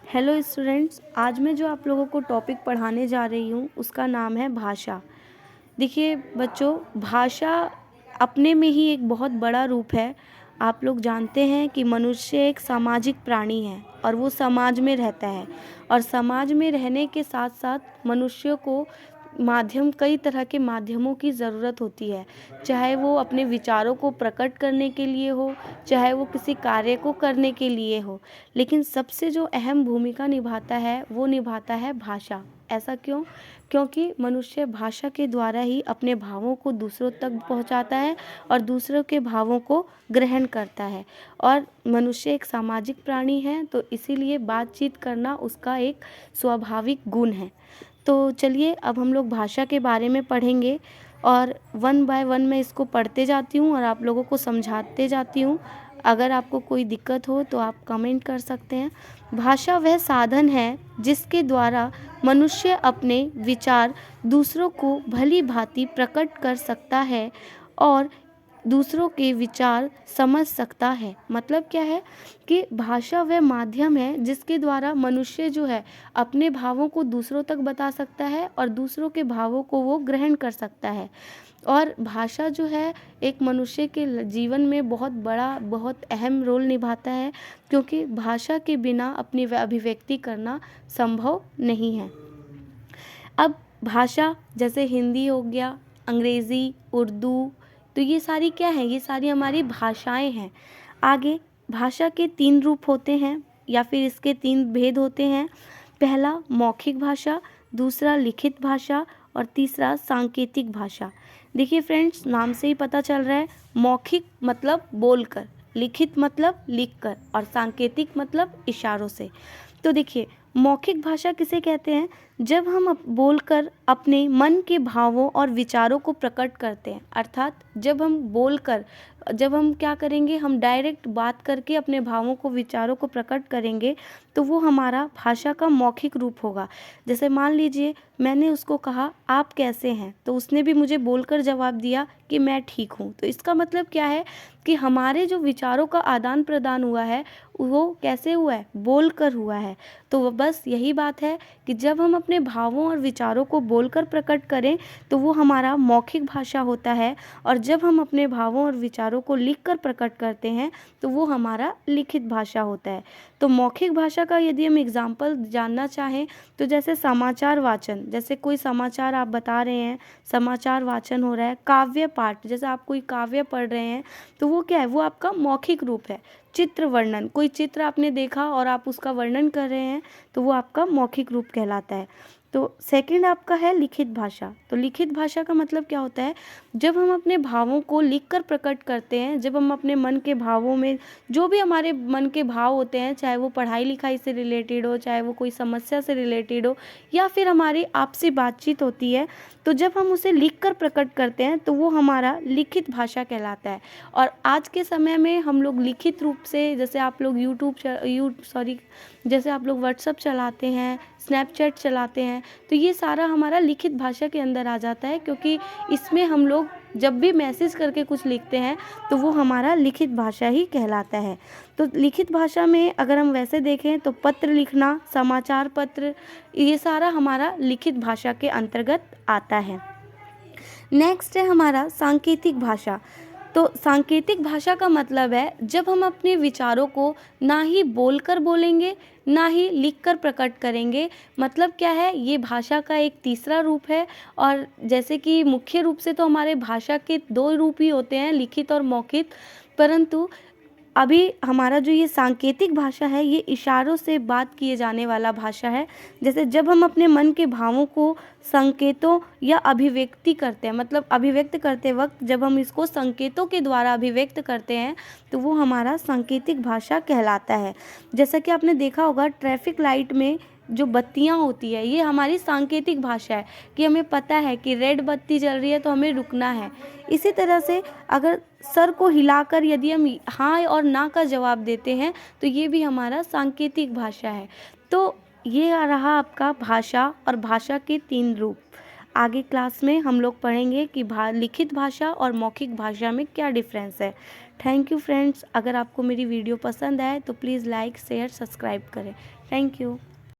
Hello students, आज मैं जो आप लोगों को टॉपिक पढ़ाने जा रही हूँ उसका नाम है भाषा। देखिए बच्चों, भाषा अपने में ही एक बहुत बड़ा रूप है। आप लोग जानते हैं कि मनुष्य एक सामाजिक प्राणी है और वो समाज में रहता है, और समाज में रहने के साथ साथ मनुष्य को कई तरह के माध्यमों की ज़रूरत होती है। चाहे वो अपने विचारों को प्रकट करने के लिए हो, चाहे वो किसी कार्य को करने के लिए हो, लेकिन सबसे जो अहम भूमिका निभाता है वो निभाता है भाषा। ऐसा क्यों? क्योंकि मनुष्य भाषा के द्वारा ही अपने भावों को दूसरों तक पहुंचाता है और दूसरों के भावों को ग्रहण करता है। और मनुष्य एक सामाजिक प्राणी है, तो इसीलिए बातचीत करना उसका एक स्वाभाविक गुण है। तो चलिए अब हम लोग भाषा के बारे में पढ़ेंगे, और वन बाय वन मैं इसको पढ़ते जाती हूँ और आप लोगों को समझाते जाती हूँ। अगर आपको कोई दिक्कत हो तो आप कमेंट कर सकते हैं। भाषा वह साधन है जिसके द्वारा मनुष्य अपने विचार दूसरों को भली भांति प्रकट कर सकता है और दूसरों के विचार समझ सकता है। मतलब क्या है कि भाषा वह माध्यम है जिसके द्वारा मनुष्य जो है अपने भावों को दूसरों तक बता सकता है और दूसरों के भावों को वो ग्रहण कर सकता है। और भाषा जो है एक मनुष्य के जीवन में बहुत अहम रोल निभाता है, क्योंकि भाषा के बिना अपनी अभिव्यक्ति करना संभव नहीं है। अब भाषा जैसे हिंदी हो गया, अंग्रेज़ी, उर्दू, तो ये सारी क्या है? ये सारी हमारी भाषाएं हैं। आगे भाषा के 3 रूप होते हैं या फिर इसके 3 भेद होते हैं। पहला मौखिक भाषा, दूसरा लिखित भाषा और तीसरा सांकेतिक भाषा। देखिए फ्रेंड्स, नाम से ही पता चल रहा है, मौखिक मतलब बोलकर, लिखित मतलब लिखकर और सांकेतिक मतलब इशारों से। तो देखिए, मौखिक भाषा किसे कहते हैं? जब हम बोलकर अपने मन के भावों और विचारों को प्रकट करते हैं। अर्थात जब हम क्या करेंगे, हम डायरेक्ट बात करके अपने भावों को, विचारों को प्रकट करेंगे, तो वो हमारा भाषा का मौखिक रूप होगा। जैसे मान लीजिए मैंने उसको कहा आप कैसे हैं, तो उसने भी मुझे बोलकर जवाब दिया कि मैं ठीक हूँ। तो इसका मतलब क्या है कि हमारे जो विचारों का आदान प्रदान हुआ है वो कैसे हुआ है? बोलकर हुआ है। तो बस यही बात है कि जब हम अपने भावों और विचारों को बोलकर प्रकट करें तो वो हमारा मौखिक भाषा होता है, और जब हम अपने भावों और विचारों को लिखकर प्रकट करते हैं तो वो हमारा लिखित भाषा होता है। तो मौखिक भाषा का यदि हम एग्जाम्पल जानना चाहें तो जैसे समाचार वाचन, जैसे कोई समाचार आप बता रहे हैं, समाचार वाचन हो रहा है। काव्य पाठ, जैसे आप कोई काव्य पढ़ रहे हैं तो वो क्या है? वो आपका मौखिक रूप है। चित्र वर्णन, कोई चित्र आपने देखा और आप उसका वर्णन कर रहे हैं तो वो आपका मौखिक रूप कहलाता है। तो सेकंड आपका है लिखित भाषा। तो लिखित भाषा का मतलब क्या होता है? जब हम अपने भावों को लिखकर प्रकट करते हैं, जब हम अपने मन के भावों में, जो भी हमारे मन के भाव होते हैं, चाहे वो पढ़ाई लिखाई से रिलेटेड हो, चाहे वो कोई समस्या से रिलेटेड हो, या फिर हमारी आपसी बातचीत होती है, तो जब हम उसे लिखकर प्रकट करते हैं तो वो हमारा लिखित भाषा कहलाता है। और आज के समय में हम लोग लिखित रूप से, जैसे आप लोग जैसे आप लोग व्हाट्सअप चलाते हैं, स्नैपचैट चलाते हैं, तो ये सारा हमारा लिखित भाषा के अंदर आ जाता है, क्योंकि इसमें हम लोग जब भी मैसेज करके कुछ लिखते हैं तो वो हमारा लिखित भाषा ही कहलाता है। तो लिखित भाषा में अगर हम वैसे देखें तो पत्र लिखना, समाचार पत्र, ये सारा हमारा लिखित भाषा के अंतर्गत आता है। नेक्स्ट है हमारा सांकेतिक भाषा। तो सांकेतिक भाषा का मतलब है जब हम अपने विचारों को ना ही बोलकर बोलेंगे, ना ही लिखकर प्रकट करेंगे। मतलब क्या है? ये भाषा का एक तीसरा रूप है। और जैसे कि मुख्य रूप से तो हमारे भाषा के 2 रूप ही होते हैं, लिखित और मौखिक, परंतु अभी हमारा जो ये सांकेतिक भाषा है ये इशारों से बात किए जाने वाला भाषा है। जैसे जब हम अपने मन के भावों को संकेतों या अभिव्यक्ति करते हैं, मतलब अभिव्यक्त करते वक्त जब हम इसको संकेतों के द्वारा अभिव्यक्त करते हैं तो वो हमारा सांकेतिक भाषा कहलाता है। जैसा कि आपने देखा होगा ट्रैफिक लाइट में जो बत्तियां होती है, ये हमारी सांकेतिक भाषा है कि हमें पता है कि रेड बत्ती जल रही है तो हमें रुकना है। इसी तरह से अगर सर को हिलाकर यदि हम हाँ और ना का जवाब देते हैं तो ये भी हमारा सांकेतिक भाषा है। तो ये रहा आपका भाषा और भाषा के 3 रूप। आगे क्लास में हम लोग पढ़ेंगे कि लिखित भाषा और मौखिक भाषा में क्या डिफरेंस है। Thank you friends. अगर आपको मेरी वीडियो पसंद आए तो प्लीज़ लाइक, शेयर, सब्सक्राइब करें। Thank you.